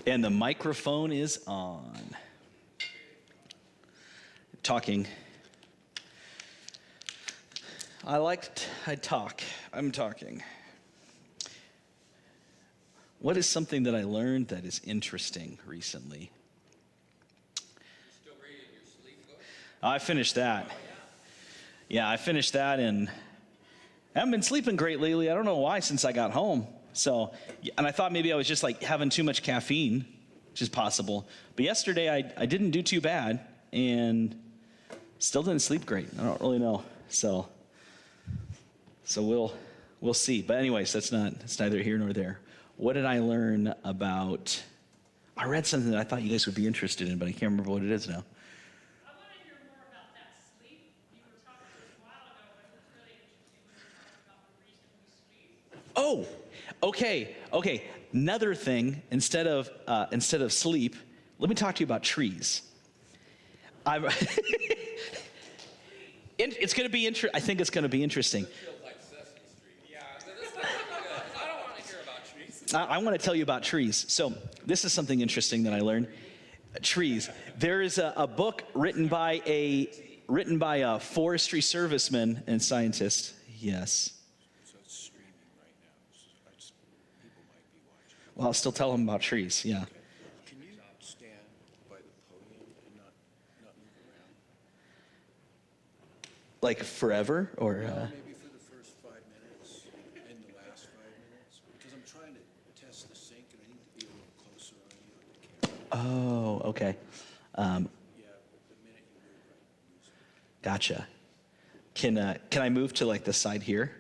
And the microphone is on. Talking. I talk. I'm talking. What is something that I learned that is interesting recently? Still reading your sleep book? I finished that. Yeah, I finished that, and I haven't been sleeping great lately. I don't know why since I got home. So, and I thought maybe I was just like having too much caffeine, which is possible. But yesterday I didn't do too bad, and still didn't sleep great. I don't really know. So we'll see. But anyways, that's neither here nor there. What did I learn about? I read something that I thought you guys would be interested in, but I can't remember what it is now. I want to hear more about that sleep. You were talking just a while ago, but it was really interesting when you were talking about the reason we sleep. Oh, okay. Another thing, instead of sleep, let me talk to you about trees. It's going to be I think it's going to be interesting. This feels like Sesame Street. Yeah, this doesn't good. I don't want to hear about trees. I want to tell you about trees. So this is something interesting that I learned. Trees. There is a book written by a forestry serviceman and scientist. Yes. So it's streaming right now. People might be watching. Well, I'll still tell them about trees. Yeah. Can you stand by the podium and not move around? Like forever, or Maybe for the first 5 minutes and the last 5 minutes, because I'm trying to test the sync and I need to be a little closer on you at the camera. oh, okay. Yeah, but the minute you move, I lose it. Gotcha. Can I move to like the side here?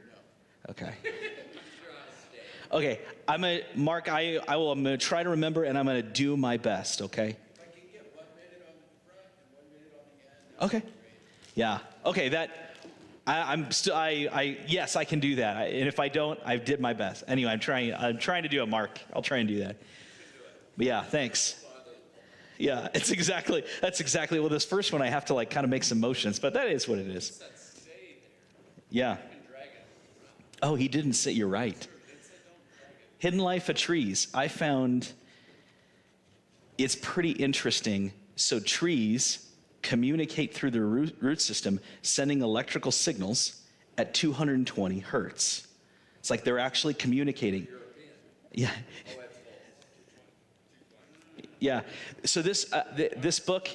No. Okay. You're on a stage. Okay. I'm gonna try to remember, and I'm gonna do my best. Okay. If I can get 1 minute on the front and 1 minute on the end. Okay. Yeah. Okay. Yes, I can do that. And if I don't, I did my best. Anyway, I'm trying to do it, Mark. I'll try and do that. But yeah, thanks. Yeah, that's exactly, well, this first one I have to like kind of make some motions, but that is what it is. Said stay there. Yeah. You've been dragging it. Oh, he didn't say, you're right. It said don't drag it. Hidden life of trees. I found it's pretty interesting. So trees communicate through the root system, sending electrical signals at 220 hertz. It's like they're actually communicating. Yeah. Yeah. So this book,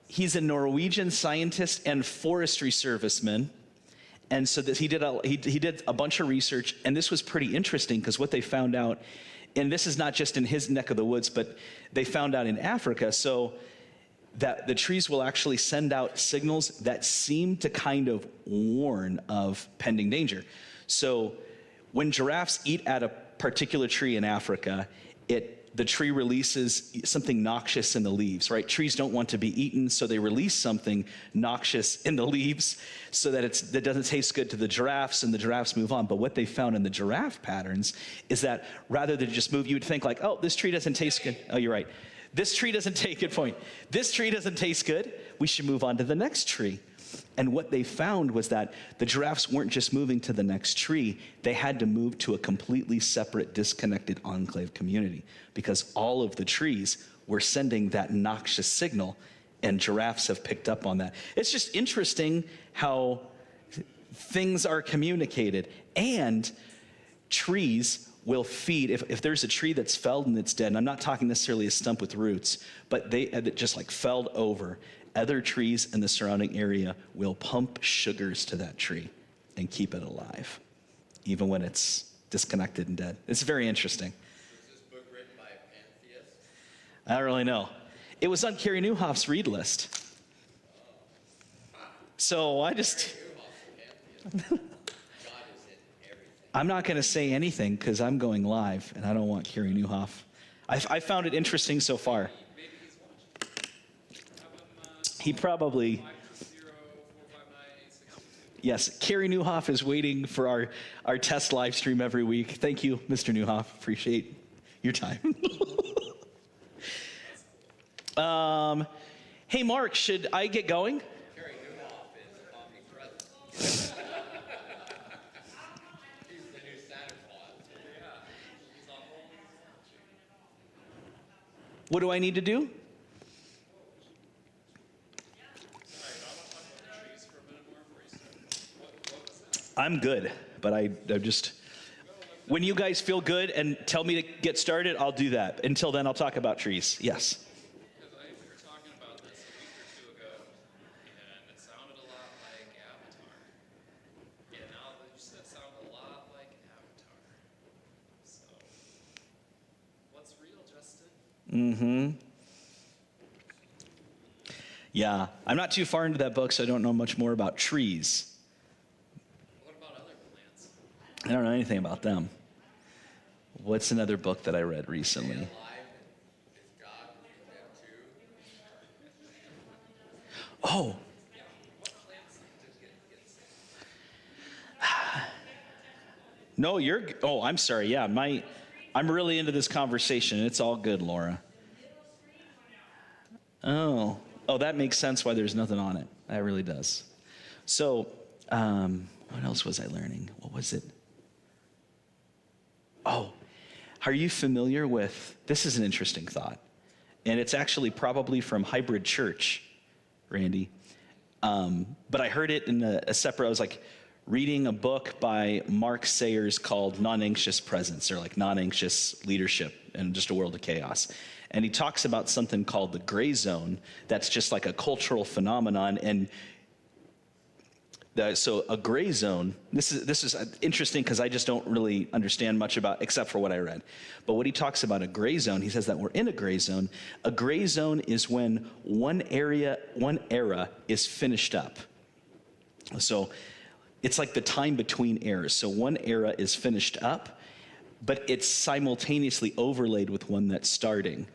he's a Norwegian scientist and forestry serviceman. And so he did a bunch of research, and this was pretty interesting because what they found out, and this is not just in his neck of the woods, but they found out in Africa, so that the trees will actually send out signals that seem to kind of warn of pending danger. So when giraffes eat at a particular tree in Africa, the tree releases something noxious in the leaves, right? Trees don't want to be eaten, so they release something noxious in the leaves so that that doesn't taste good to the giraffes, and the giraffes move on. But what they found in the giraffe patterns is that rather than just move, you would think like, oh, this tree doesn't taste good. Oh, you're right. This tree doesn't taste good point. This tree doesn't taste good. We should move on to the next tree. And what they found was that the giraffes weren't just moving to the next tree, they had to move to a completely separate, disconnected enclave community because all of the trees were sending that noxious signal, and giraffes have picked up on that. It's just interesting how things are communicated, and trees will feed. If there's a tree that's felled and it's dead, and I'm not talking necessarily a stump with roots, but they just like felled over, other trees in the surrounding area will pump sugars to that tree and keep it alive, even when it's disconnected and dead. It's very interesting. Was this book written by a pantheist? I don't really know. It was on Carey Nieuwhof's read list. So I just... God is in everything. I'm not going to say anything because I'm going live, and I don't want Carey Nieuwhof. I found it interesting so far. Maybe he's watching. He probably... 520-459-8622. Yes, Carey Nieuwhof is waiting for our test live stream every week. Thank you, Mr. Nieuwhof. Appreciate your time. Hey, Mark, should I get going? Carey Nieuwhof is omnipresent. He's the new Santa Claus. Yeah. He's on What do I need to do? I'm good, but I'm just, when you guys feel good and tell me to get started, I'll do that. Until then, I'll talk about trees. Yes. Because we were talking about this a week or two ago, and it sounded a lot like Avatar. And now that you said it sounded a lot like Avatar. So, what's real, Justin? Yeah, I'm not too far into that book, so I don't know much more about trees. What about other plants? I don't know anything about them. What's another book that I read recently? Alive is God in them too. Oh, What plants just get no, oh, I'm sorry. Yeah, I'm really into this conversation. It's all good, Laura. Oh, that makes sense why there's nothing on it. That really does. So, what else was I learning? What was it? Oh, are you familiar with, this is an interesting thought, and it's actually probably from Hybrid Church, Randy. But I heard it in a separate, I was like reading a book by Mark Sayers called Non-Anxious Presence, or like Non-Anxious Leadership in Just a World of Chaos. And he talks about something called the gray zone that's just like a cultural phenomenon. And so a gray zone, this is interesting because I just don't really understand much about, except for what I read. But what he talks about a gray zone, he says that we're in a gray zone. A gray zone is when one era is finished up. So it's like the time between eras. So one era is finished up, but it's simultaneously overlaid with one that's starting.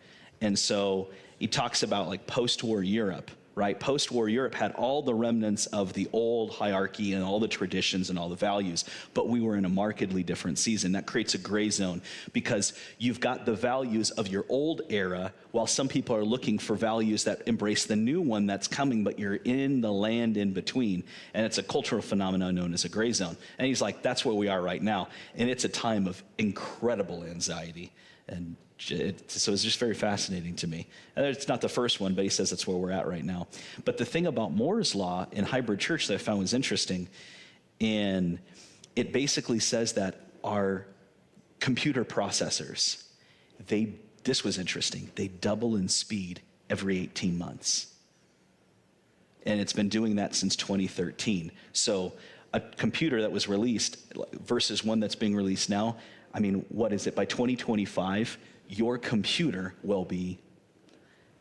And so he talks about like post-war Europe, right? Post-war Europe had all the remnants of the old hierarchy and all the traditions and all the values, but we were in a markedly different season. That creates a gray zone because you've got the values of your old era, while some people are looking for values that embrace the new one that's coming, but you're in the land in between. And it's a cultural phenomenon known as a gray zone. And he's like, that's where we are right now. And it's a time of incredible anxiety. And so it's just very fascinating to me. And it's not the first one, but he says that's where we're at right now. But the thing about Moore's Law in Hybrid Church that I found was interesting, and it basically says that our computer processors, this was interesting, they double in speed every 18 months. And it's been doing that since 2013. So a computer that was released versus one that's being released now, I mean, what is it? By 2025, your computer will be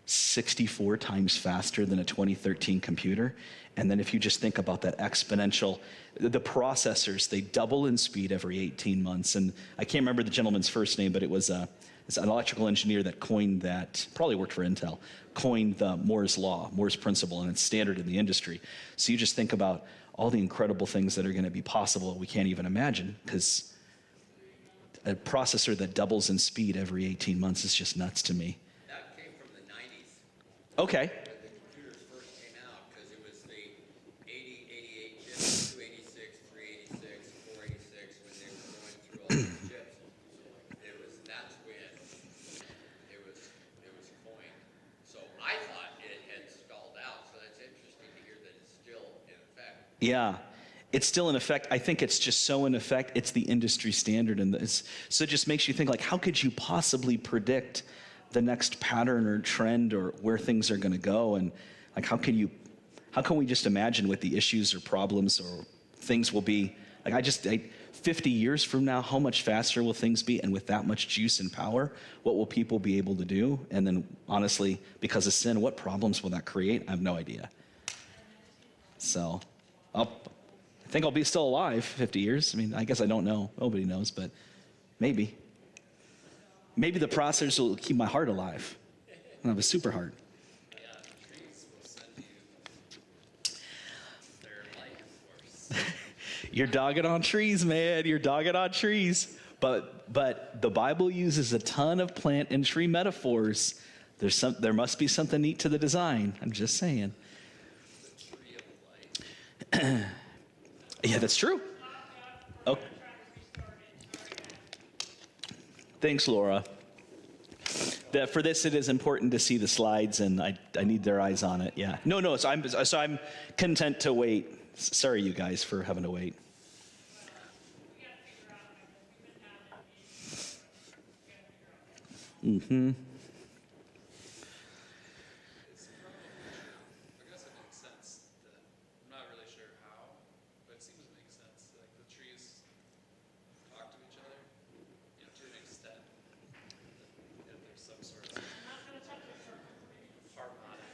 64 times faster than a 2013 computer. And then if you just think about that exponential, the processors, they double in speed every 18 months. And I can't remember the gentleman's first name, but it's an electrical engineer that coined that, probably worked for Intel, coined the Moore's Law, Moore's Principle, and it's standard in the industry. So you just think about all the incredible things that are going to be possible we can't even imagine, because a processor that doubles in speed every 18 months is just nuts to me. That came from the 90s. Okay. When the computers first came out, because it was the 80, 88 chips, 286, 386, 486, when they were going through all these chips. That's when it was coined. So I thought it had stalled out, so that's interesting to hear that it's still in effect. Yeah. It's still in effect. I think it's just so in effect, it's the industry standard. And so it just makes you think, like, how could you possibly predict the next pattern or trend or where things are going to go? And like, how can we just imagine what the issues or problems or things will be? Like, 50 years from now, how much faster will things be? And with that much juice and power, what will people be able to do? And then honestly, because of sin, what problems will that create? I have no idea. So I think I'll be still alive 50 years. I mean, I guess I don't know. Nobody knows, but maybe. Maybe the processors will keep my heart alive. I have a super heart. Yeah, trees will send you their life force. You're dogging on trees, man. You're dogging on trees. But the Bible uses a ton of plant and tree metaphors. There must be something neat to the design. I'm just saying. The tree of life. Yeah, that's true. Oh. Thanks, Laura. for this, it is important to see the slides, and I need their eyes on it. Yeah. No. So I'm content to wait. Sorry, you guys, for having to wait. We gotta figure out, like, we've been having meetings, we gotta figure out. I guess it makes sense that, I'm not really sure how, but it seems to make sense. Like the trees talk to each other, you know, to an extent. That there's some sort of harmonic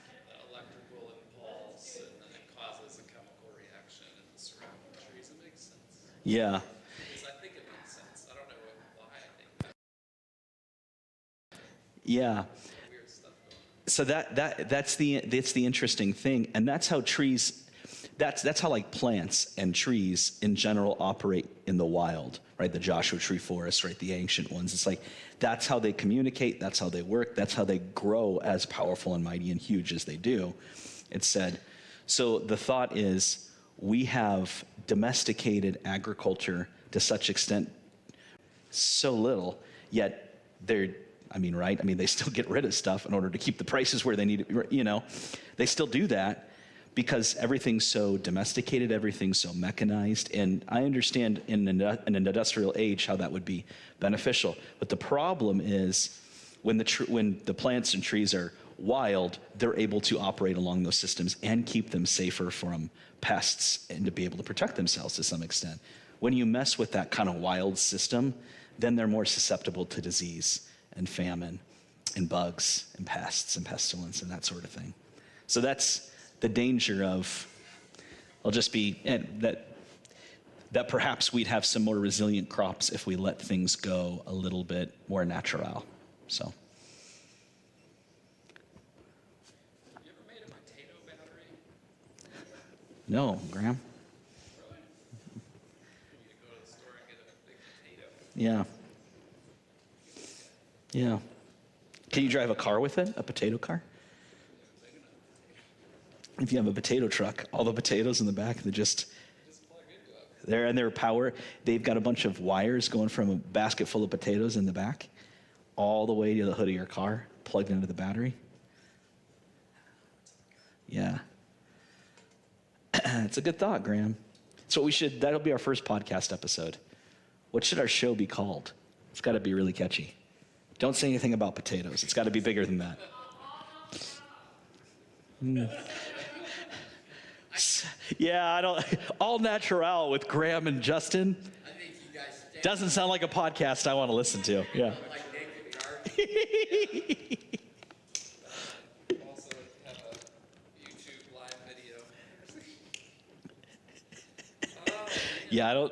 electrical impulse, and then it causes a chemical reaction in the surrounding trees. It makes sense. Yeah. Because I think it makes sense. I don't know why I think that. Yeah. Weird stuff going on. So that's the interesting thing, and that's how trees. That's how like plants and trees in general operate in the wild, right? The Joshua Tree Forest, right? The ancient ones. It's like that's how they communicate. That's how they work. That's how they grow as powerful and mighty and huge as they do. It's said. So the thought is we have domesticated agriculture to such extent, so little, yet they're. Right? They still get rid of stuff in order to keep the prices where they need it. You know, they still do that because everything's so domesticated, everything's so mechanized. And I understand in an industrial age how that would be beneficial. But the problem is when the plants and trees are wild, they're able to operate along those systems and keep them safer from pests and to be able to protect themselves to some extent. When you mess with that kind of wild system, then they're more susceptible to disease and famine and bugs and pests and pestilence and that sort of thing. So that's the danger of, that perhaps we'd have some more resilient crops if we let things go a little bit more natural. So. Have you ever made a potato battery? No, Graham? Really? You go to the store and get a big potato. Yeah. Yeah. Can you drive a car with it? A potato car? If you have a potato truck, all the potatoes in the back, they're just there, and their power. They've got a bunch of wires going from a basket full of potatoes in the back all the way to the hood of your car, plugged into the battery. Yeah. It's a good thought, Graham. So that'll be our first podcast episode. What should our show be called? It's got to be really catchy. Don't say anything about potatoes. It's got to be bigger than that. Yeah, all natural with Graham and Justin. I think you guys stand Doesn't sound like a podcast I want to listen to. Yeah. like naked garden. Also have a YouTube live video. Yeah,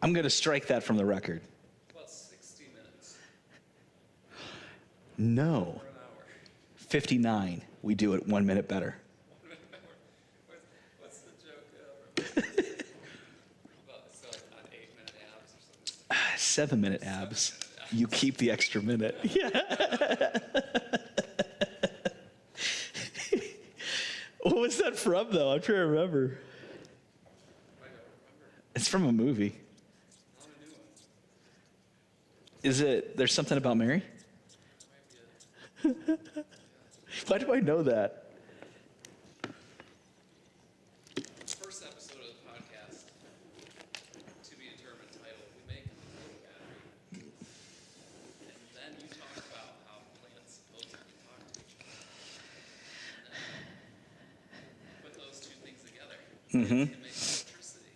I'm gonna strike that from the record. About 60 minutes. No. For an hour. 59. We do it 1 minute better. What's the joke? Well, so like on 8-minute abs or something. 7 minute abs. You keep the extra minute. Yeah. What was that from, though? I'm trying to remember. I don't remember. It's from a movie. Not a new one. Is it? There's something about Mary? Might be it. Why do I know that? First episode of the podcast, to be determined title, we make a potato battery. And then you talk about how plants supposedly talk to each other. And then put those two things together. It makes electricity.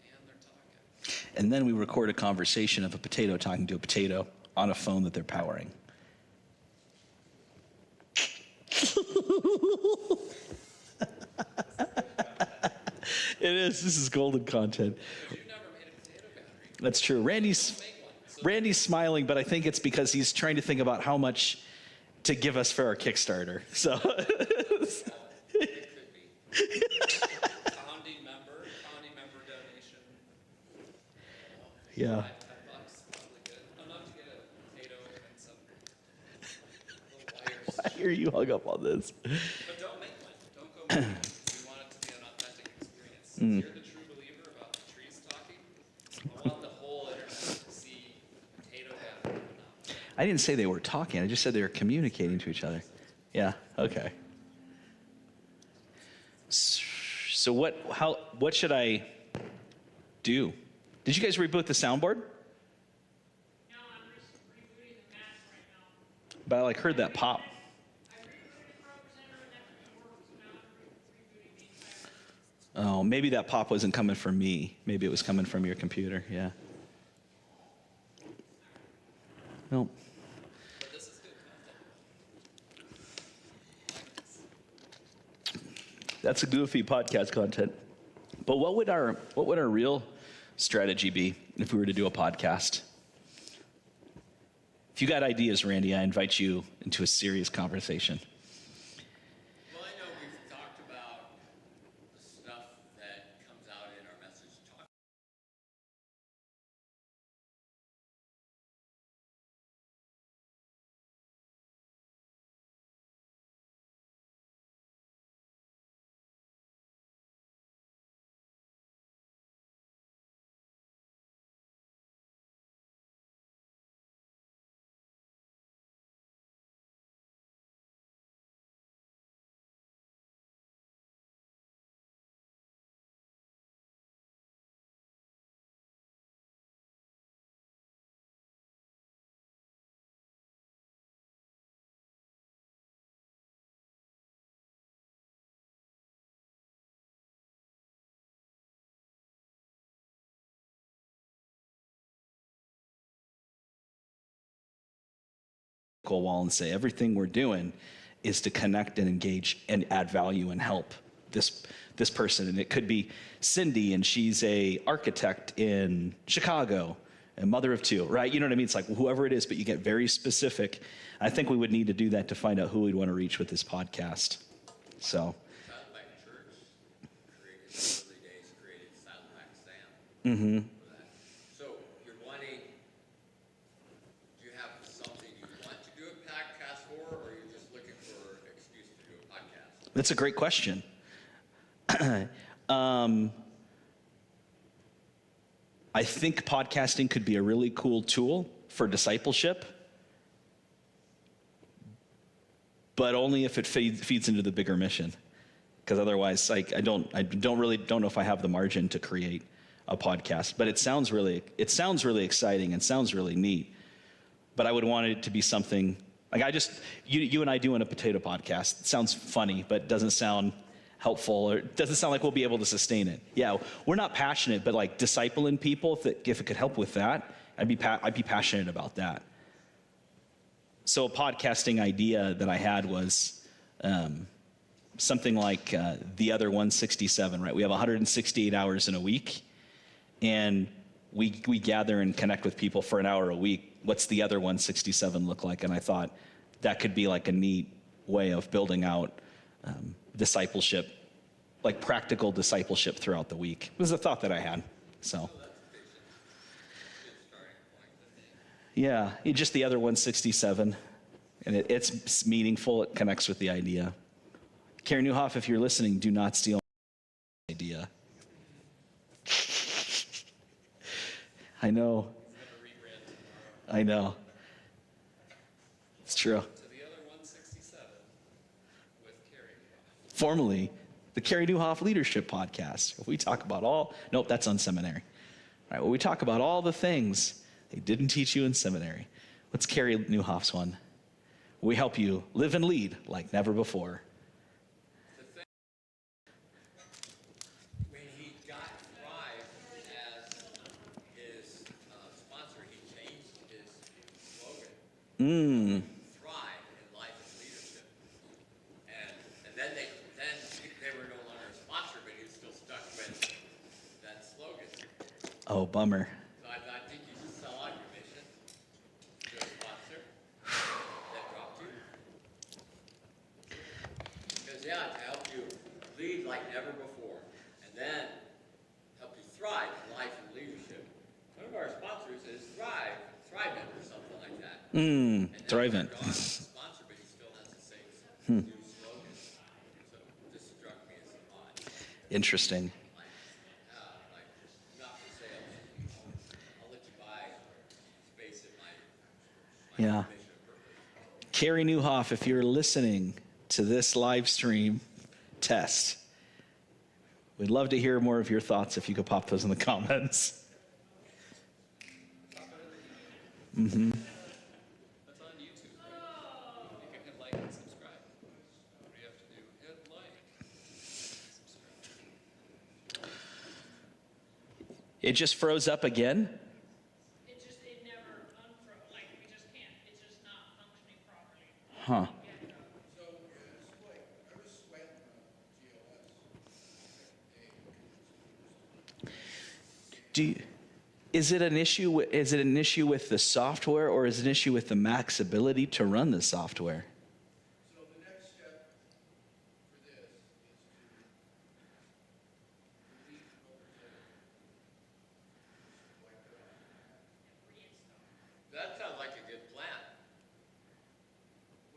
And they're talking. And then we record a conversation of a potato talking to a potato on a phone that they're powering. It is. This is golden content. You've never made a potato battery. That's true. Randy's smiling, but I think it's because he's trying to think about how much to give us for our Kickstarter. So It could be. Founding member donation. yeah. $5, probably good. Enough to get a potato and some little wires. I hear you hung up on this. But don't make one. Don't go make one. We want it to be an authentic experience. Since you're the true believer about the trees talking, I want the whole internet to see potato battery phenomena. I didn't say they were talking. I just said they were communicating to each other. Yeah, okay. So what should I do? Did you guys reboot the soundboard? No, I'm rebooting the Mac right now. But I like heard that pop. I rebooted ProPresenter and that didn't work, so now I'm rebooting the entire. Oh, maybe that pop wasn't coming from me. Maybe it was coming from your computer. Yeah. Nope. But this is good content. That's a goofy podcast content. But what would our real strategy be if we were to do a podcast? If you got ideas, Randy, I invite you into a serious conversation. Well, I know we've talked about the stuff that comes out in our message talk. Wall and say everything we're doing is to connect and engage and add value and help this person. And it could be Cindy, and she's a architect in Chicago, a mother of two, right? You know what I mean? It's like whoever it is, but you get very specific. I think we would need to do that to find out who we'd want to reach with this podcast. So Saddleback Church created, in the early days, created Saddleback Sam. For that. So you're wanting, do you have something you want to do a podcast for, or you're just looking for an excuse to do a podcast? that's a great question. I think podcasting could be a really cool tool for discipleship, but only if it feeds into the bigger mission. Because otherwise, I don't know if I have the margin to create a podcast. But it sounds really exciting and sounds really neat. But I would want it to be something like you and I doing a potato podcast. It sounds funny, but doesn't sound helpful, or it doesn't sound like we'll be able to sustain it. Yeah, we're not passionate, but like discipling people, if it could help with that, I'd be passionate about that. So a podcasting idea that I had was something like the other 167, right? We have 168 hours in a week, and we gather and connect with people for an hour a week. What's the other 167 look like? And I thought that could be like a neat way of building out discipleship, like practical discipleship throughout the week. It was a thought that I had. So, yeah, just the other 167. And it's meaningful. It connects with the idea. Carrie Newhoff, if you're listening, do not steal my idea. I know. I know. It's true. To the other 167 with Carrie. Formerly, the Carrie Newhoff Leadership Podcast. We talk about nope, that's on seminary. All right, well, we talk about all the things they didn't teach you in seminary. What's Carrie Newhoff's one? We help you live and lead like never before. When he got Thrive as his sponsor, he changed his slogan. Thrive in life and leadership. And then they were no longer a sponsor, but he was still stuck with that slogan. Oh, bummer. So I think you should sell out your mission to a sponsor that dropped you. Because to help you lead like never before, and then help you thrive in life and leadership. One of our sponsors is Thrivent or something like that. And now Thrivent. they're gone as a sponsor, but he still has the same new slogan. So this struck me as odd. Interesting. Like not for sale. I'll let you buy space in my Yeah. Carrie Newhoff, if you're listening to this live stream test, we'd love to hear more of your thoughts if you could pop those in the comments. Mm-hmm. That's on YouTube, right? You can hit like and subscribe. What do you have to do? Hit like, subscribe. It just froze up again. It never unfroze, like, we just can't, it's just not functioning properly. Huh. Is it an issue? Is it an issue with the software, or is it an issue with the Mac's ability to run the software? So the next step for this is to delete That sounds like a good plan.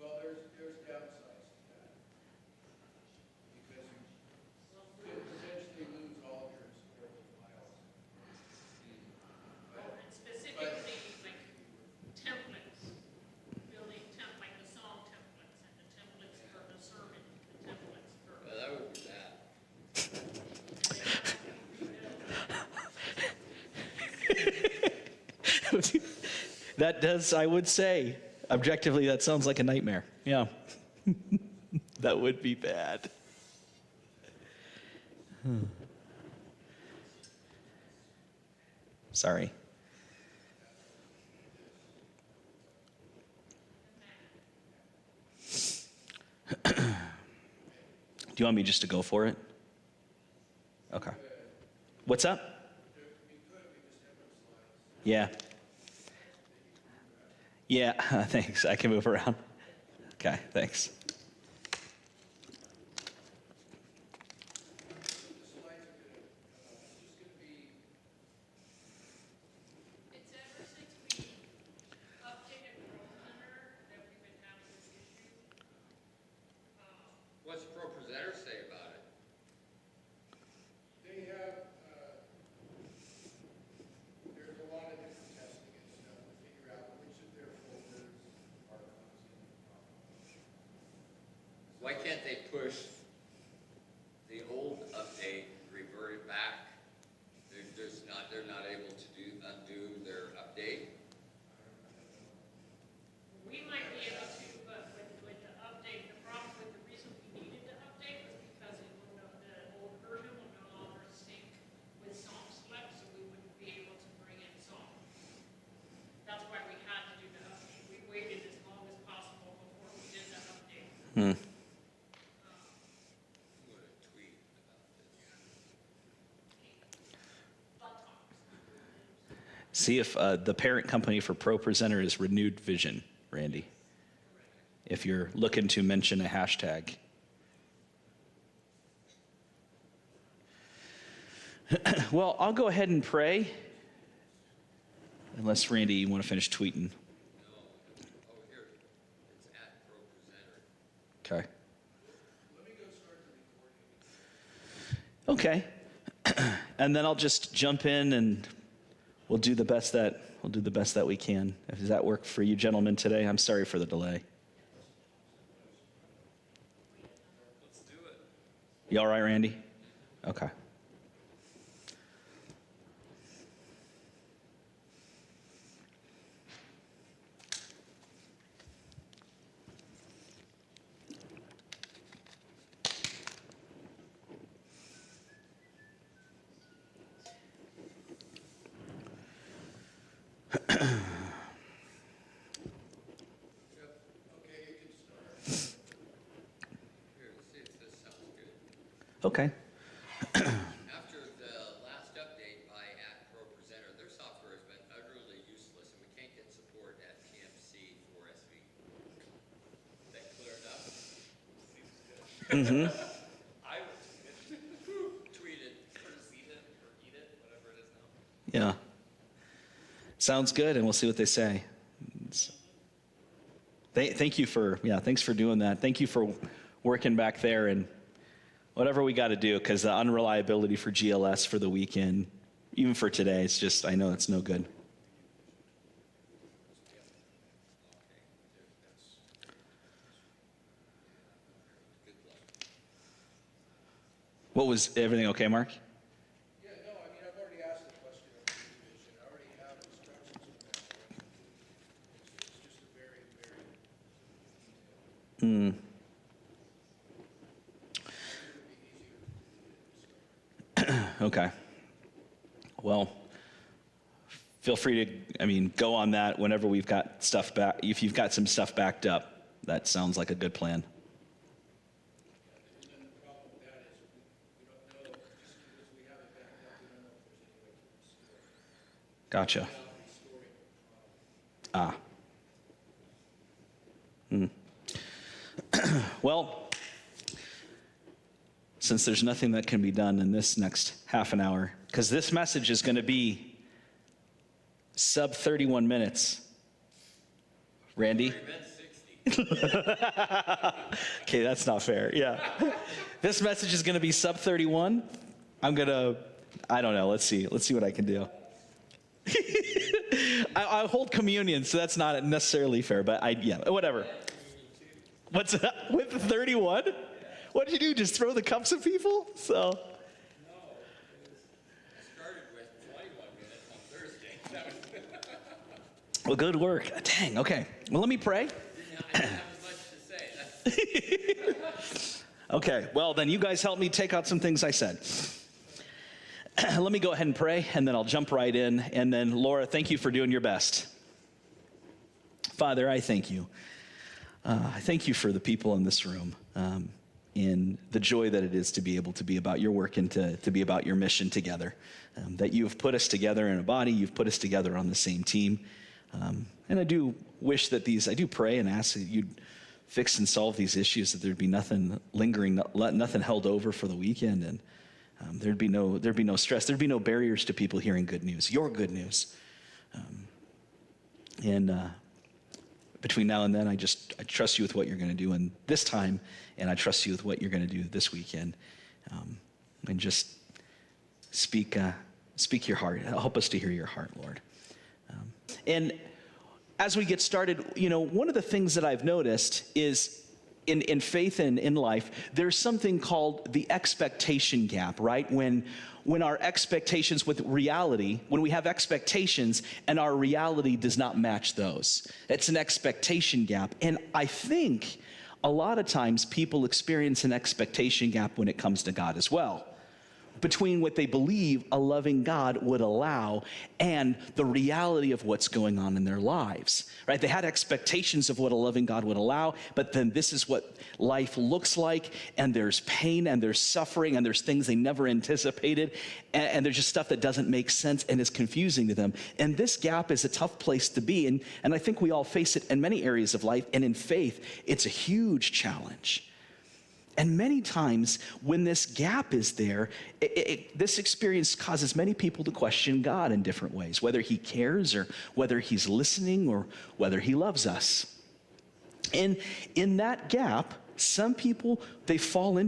well, there's downsides to that. Because you could potentially lose all your historical files. And specifically, like, templates, building like the song templates, and the templates for the sermon, the templates for. Well, that would be bad. That does, I would say, objectively, that sounds like a nightmare. Yeah. That would be bad. Sorry. Do you want me just to go for it? Okay. What's up? Yeah. Yeah, thanks. I can move around. Okay, thanks. It's ever since we updated ProPrinter that we've been having this issue. What's Pro Presenter say about it? They have, there's a lot of different testing and stuff to figure out which of their folders are causing the problem. Why can't they push the old update, revert it back? They're not able to undo their update? We might be able to, but with the update, the problem with the reason we needed to update was because the old version would no longer sync with song select, so we wouldn't be able to bring in song. That's why we had to do the update. We waited as long as possible before we did the update. Hmm. What a tweet about this. See if the parent company for Pro Presenter is Renewed Vision, Randy. If you're looking to mention a hashtag. Well, I'll go ahead and pray. Unless, Randy, you want to finish tweeting. Oh, here, it's at Pro Presenter. Okay. Okay. And then I'll just jump in and we'll do the best that we can. Does that work for you gentlemen today? I'm sorry for the delay. Let's do it. You all right, Randy? Okay. Here, see if this sounds good. Okay. After the last update by Pro Presenter, their software has been utterly useless, and we can't get support at TMC 4SV. Is that clear enough? I would Tweet it. or eat it or eat it, whatever it is now. Yeah. Sounds good, and we'll see what they say. Thank you thanks for doing that. Thank you for working back there and whatever we got to do, because the unreliability for GLS for the weekend, even for today, it's just, I know it's no good. What was everything okay, Mark? Yeah, no, I mean, I've already asked the question of the division. I already have instructions from that already. It's just a very, very detailed. It would be easier. Okay. Well, feel free to, go on that whenever we've got stuff back. If you've got some stuff backed up, that sounds like a good plan. And then the problem with that is we don't know, just because we have it backed up, we don't know if there's any way to restore it. Gotcha. Without restoring the problem. Well, since there's nothing that can be done in this next half an hour, because this message is going to be sub 31 minutes. Randy? Okay, that's not fair. Yeah. This message is going to be sub 31. I don't know. Let's see what I can do. I hold communion, so that's not necessarily fair, but whatever. What's up with 31? What did you do? Just throw the cups at people? So. Started with 21 minutes on Thursday. Well, good work. Dang. Okay. Well, let me pray. I didn't have as much to say. Okay. Well, then you guys help me take out some things I said. Let me go ahead and pray, and then I'll jump right in. And then, Laura, thank you for doing your best. Father, I thank you. I thank you for the people in this room, and the joy that it is to be able to be about your work and to be about your mission together. That you have put us together in a body, you've put us together on the same team. And I do wish that I do pray and ask that you'd fix and solve these issues, that there'd be nothing lingering, nothing held over for the weekend, and there'd be no stress, there'd be no barriers to people hearing good news, your good news. Between now and then, I trust you with what you're going to do in this time, and I trust you with what you're going to do this weekend. And just speak your heart. Help us to hear your heart, Lord. And as we get started, one of the things that I've noticed is in faith and in life, there's something called the expectation gap, right? When our expectations with reality, when we have expectations and our reality does not match those. It's an expectation gap. And I think a lot of times people experience an expectation gap when it comes to God as well, between what they believe a loving God would allow and the reality of what's going on in their lives, right? They had expectations of what a loving God would allow, but then this is what life looks like, and there's pain, and there's suffering, and there's things they never anticipated, and there's just stuff that doesn't make sense and is confusing to them. And this gap is a tough place to be, and I think we all face it in many areas of life, and in faith, it's a huge challenge. And many times when this gap is there, this experience causes many people to question God in different ways, whether he cares or whether he's listening or whether he loves us. And in that gap, some people, they fall into